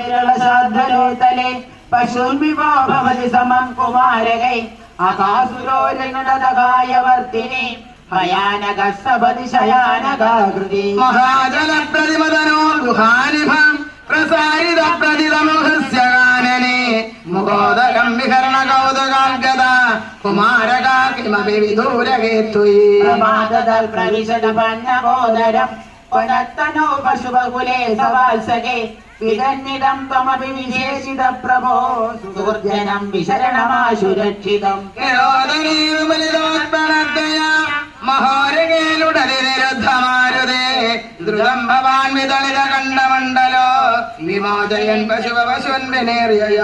പ്രജാലയത്യവിരളസാധ്വലോതലെ പശുർവിഭോ ഭവതി സമം കുമാരകൈ അകാസുരോരനുദകായവർത്തിനി ഭയാനക സപതി ശയാനകാകൃതി മഹാജലപ്രതിമതനോർഗുഹാനിഭം പ്രസാരിത പ്രതിതമുഖസ്യ കാനനെ മുഖോദകം വിഹരണ കൗതുകാൽഗത കുമാരക കിമപി വിദൂരകേത്വയി പ്രമാദദൽ പ്രവിശത പന്നബോധരം പുനത്തനോ പശുബകുലേ സവാത്സകേ വിദന്നിദം ത്വമപി വിശേഷിത പ്രഭോ സുഹൃജനം വിശരണമാശുരക്ഷിതം മഹോരകേലുടലിരുദ്ധമാരുതേ ദ്രുതം ഭവാൻ വിതളിത കണ്ഡമണ്ഡലോ വിമോചയൻ പശുവ പശുവൻ വിനേറിയ